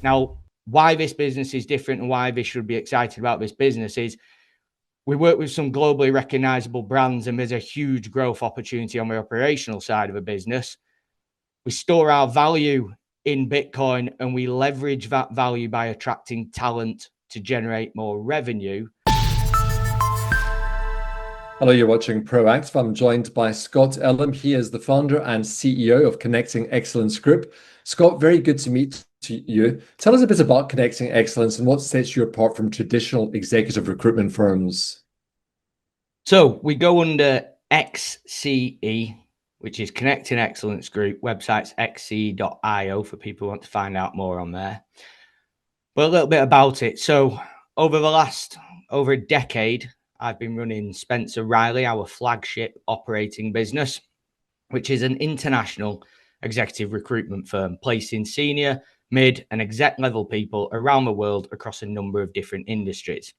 Now, why this business is different and why this should be excited about this business is we work with some globally recognizable brands, and there's a huge growth opportunity on the operational side of a business. We store our value in Bitcoin and we leverage that value by attracting talent to generate more revenue. Hello, you're watching Proactive. I'm joined by Scott Elam. He is the founder and CEO of Connecting Excellence Group. Scott, very good to meet you. Tell us a bit about Connecting Excellence and what sets you apart from traditional executive recruitment firms. So we go under XCE, which is Connecting Excellence Group. Website's xce.io for people who want to find out more on there. But a little bit about it. So over a decade, I've been running Spencer Riley, our flagship operating business, which is an international executive recruitment firm placing senior, mid, and exec level people around the world across a number of different industries.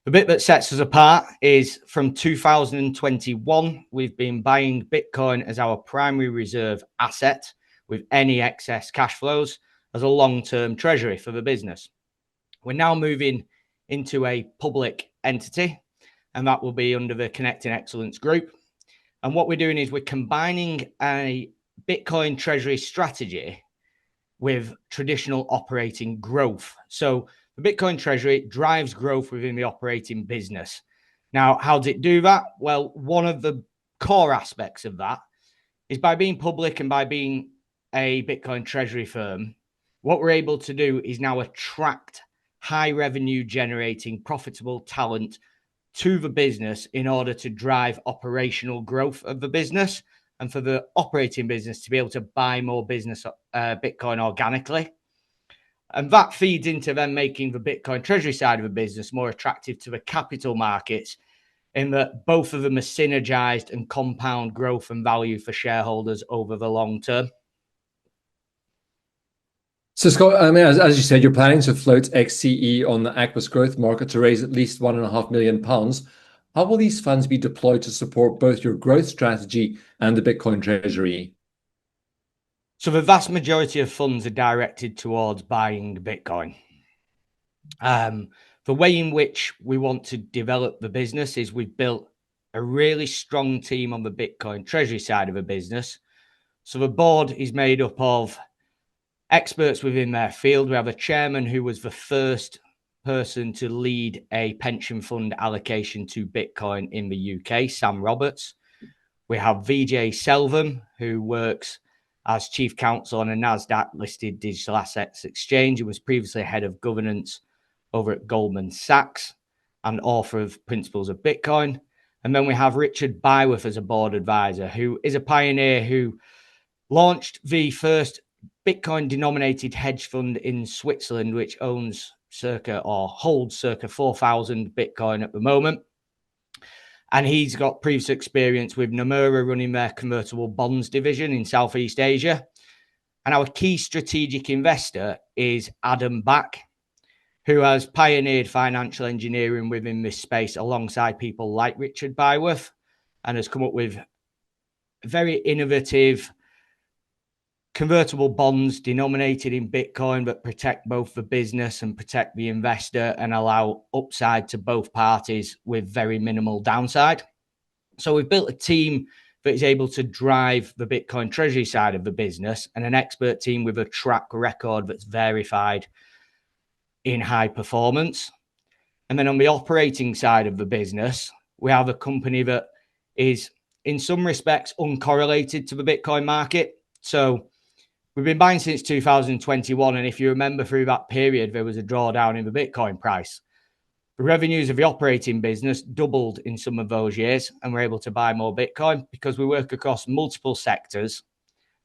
The bit that sets us apart is from 2021, we've been buying Bitcoin as our primary reserve asset with any excess cash flows as a long-term treasury for the business. We're now moving into a public entity, and that will be under the Connecting Excellence Group. And what we're doing is we're combining a Bitcoin treasury strategy with traditional operating growth. So the Bitcoin treasury drives growth within the operating business. Now, how does it do that? Well, one of the core aspects of that is by being public and by being a Bitcoin treasury firm, what we're able to do is now attract high revenue generating profitable talent to the business in order to drive operational growth of the business and for the operating business to be able to buy more business Bitcoin organically. And that feeds into them making the Bitcoin treasury side of the business more attractive to the capital markets, in that both of them are synergized and compound growth and value for shareholders over the long term. So, Scott, I mean, as you said, you're planning to float XCE on the Aquis Growth Market to raise at least £1.5 million. How will these funds be deployed to support both your growth strategy and the Bitcoin treasury? So the vast majority of funds are directed towards buying Bitcoin. The way in which we want to develop the business is we've built a really strong team on the Bitcoin treasury side of the business. So the board is made up of experts within their field. We have a chairman who was the first person to lead a pension fund allocation to Bitcoin in the UK, Sam Roberts. We have Vijay Selvam, who works as chief counsel on a NASDAQ listed digital assets exchange. He was previously head of governance over at Goldman Sachs and author of Principles of Bitcoin. And then we have Richard Byworth as a board advisor, who is a pioneer who launched the first Bitcoin denominated hedge fund in Switzerland, which holds circa 4,000 Bitcoin at the moment. And he's got previous experience with Nomura running their convertible bonds division in Southeast Asia. And our key strategic investor is Adam Back, who has pioneered financial engineering within this space alongside people like Richard Byworth, and has come up with very innovative convertible bonds denominated in Bitcoin that protect both the business and protect the investor and allow upside to both parties with very minimal downside. So we've built a team that is able to drive the Bitcoin treasury side of the business, and an expert team with a track record that's verified in high performance. And then on the operating side of the business, we have a company that is in some respects uncorrelated to the Bitcoin market. So we've been buying since 2021, and if you remember through that period, there was a drawdown in the Bitcoin price. The revenues of the operating business doubled in some of those years, and we're able to buy more Bitcoin because we work across multiple sectors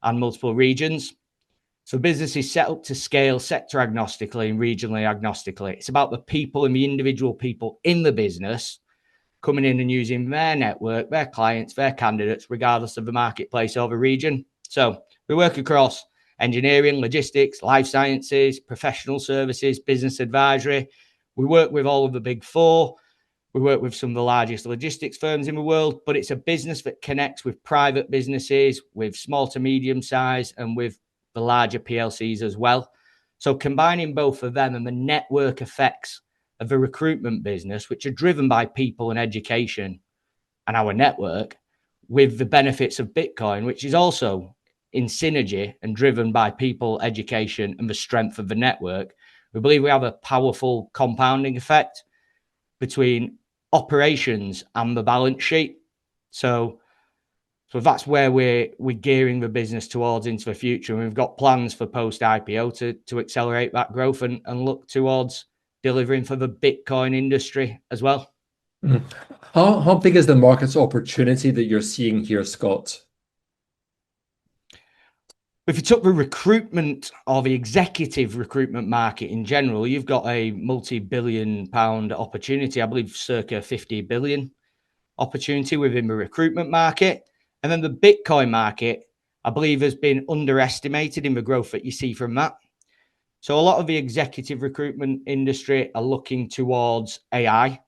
and multiple regions. So business is set up to scale sector agnostically and regionally agnostically. It's about the people and the individual people in the business coming in and using their network, their clients, their candidates, regardless of the marketplace or the region. So we work across engineering, logistics, life sciences, professional services, business advisory. We work with all of the big four. We work with some of the largest logistics firms in the world, but it's a business that connects with private businesses, with small to medium size, and with the larger PLCs as well. So combining both of them and the network effects of a recruitment business, which are driven by people and education and our network, with the benefits of Bitcoin, which is also in synergy and driven by people, education, and the strength of the network, we believe we have a powerful compounding effect between operations and the balance sheet. So that's where we're gearing the business towards into the future. And we've got plans for post IPO to accelerate that growth and look towards delivering for the Bitcoin industry as well. How big is the market opportunity that you're seeing here, Scott? If you took the recruitment or the executive recruitment market in general, you've got a multi-billion-pound opportunity, I believe circa 50 billion opportunity within the recruitment market. And then the Bitcoin market, I believe, has been underestimated in the growth that you see from that. So a lot of the executive recruitment industry are looking towards AI.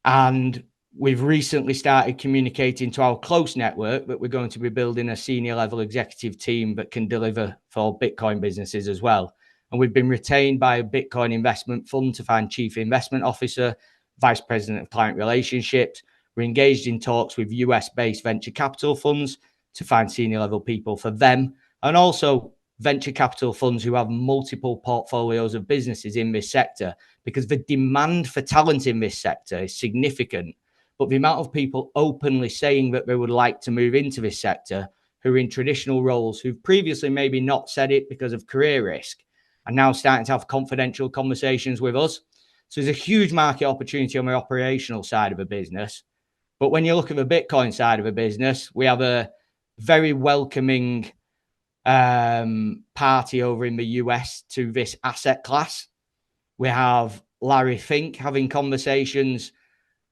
And we've recently started communicating to our close network that we're going to be building a senior level executive team that can deliver for Bitcoin businesses as well. And we've been retained by a Bitcoin investment fund to find chief investment officer, vice president of client relationships. We're engaged in talks with US-based venture capital funds to find senior level people for them, and also venture capital funds who have multiple portfolios of businesses in this sector, because the demand for talent in this sector is significant. But the amount of people openly saying that they would like to move into this sector who are in traditional roles, who've previously maybe not said it because of career risk, are now starting to have confidential conversations with us. So there's a huge market opportunity on the operational side of a business. But when you look at the Bitcoin side of a business, we have a very welcoming party over in the US to this asset class. We have Larry Fink having conversations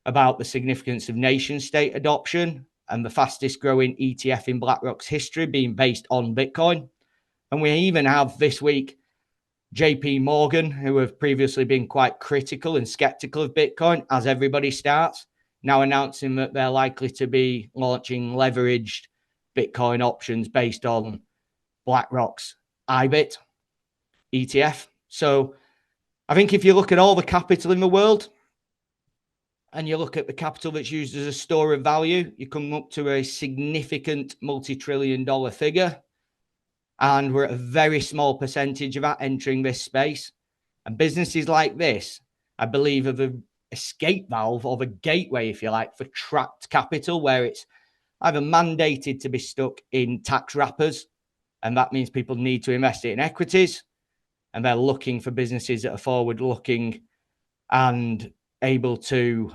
about the significance of nation state adoption and the fastest growing ETF in BlackRock's history being based on Bitcoin. And we even have this week JP Morgan, who have previously been quite critical and skeptical of Bitcoin, as everybody starts, now announcing that they're likely to be launching leveraged Bitcoin options based on BlackRock's IBIT ETF. So I think if you look at all the capital in the world and you look at the capital that's used as a store of value, you come up to a significant multi-trillion-dollar figure. And we're at a very small percentage of that entering this space. And businesses like this, I believe, are the escape valve or the gateway, if you like, for trapped capital, where it's either mandated to be stuck in tax wrappers, and that means people need to invest it in equities, and they're looking for businesses that are forward-looking and able to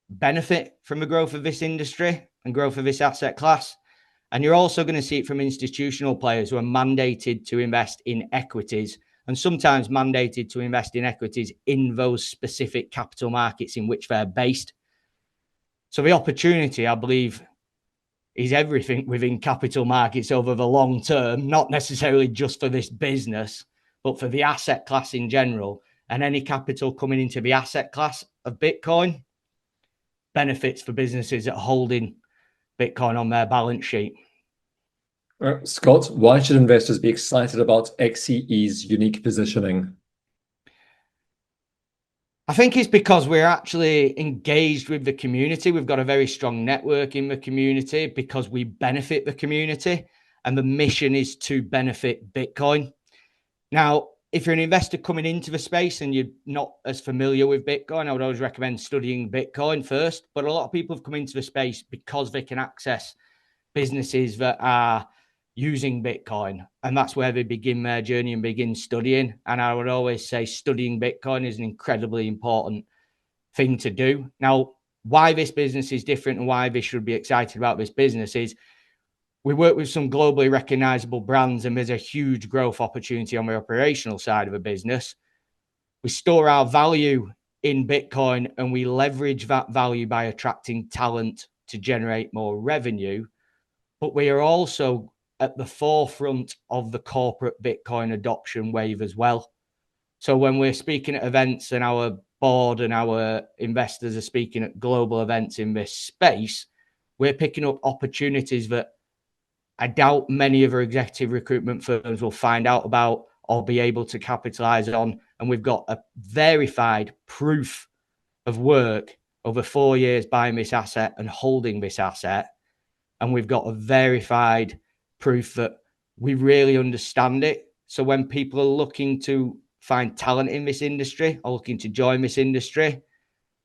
benefit from the growth of this industry and growth of this asset class. And you're also going to see it from institutional players who are mandated to invest in equities, and sometimes mandated to invest in equities in those specific capital markets in which they're based. So the opportunity, I believe, is everything within capital markets over the long term, not necessarily just for this business, but for the asset class in general. And any capital coming into the asset class of Bitcoin benefits for businesses that are holding Bitcoin on their balance sheet. Scott, why should investors be excited about XCE's unique positioning? I think it's because we're actually engaged with the community. We've got a very strong network in the community because we benefit the community, and the mission is to benefit Bitcoin. Now, if you're an investor coming into the space and you're not as familiar with Bitcoin, I would always recommend studying Bitcoin first. But a lot of people have come into the space because they can access businesses that are using Bitcoin, and that's where they begin their journey and begin studying. And I would always say studying Bitcoin is an incredibly important thing to do. Now, why this business is different and why they should be excited about this business is we work with some globally recognizable brands, and there's a huge growth opportunity on the operational side of a business. We store our value in Bitcoin, and we leverage that value by attracting talent to generate more revenue. But we are also at the forefront of the corporate Bitcoin adoption wave as well. So when we're speaking at events and our board and our investors are speaking at global events in this space, we're picking up opportunities that I doubt many of our executive recruitment firms will find out about or be able to capitalize on. And we've got a verified proof of work over 4 years buying this asset and holding this asset. And we've got a verified proof that we really understand it. So when people are looking to find talent in this industry or looking to join this industry,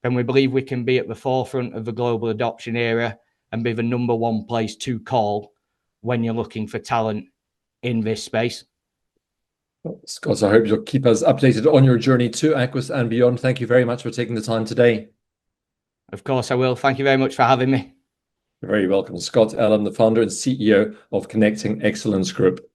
then we believe we can be at the forefront of the global adoption era and be the number one place to call when you're looking for talent in this space. Scott, I hope you'll keep us updated on your journey to Aquis and beyond. Thank you very much for taking the time today. Of course I will. Thank you very much for having me. You're very welcome. Scott Ellam, the founder and CEO of Connecting Excellence Group.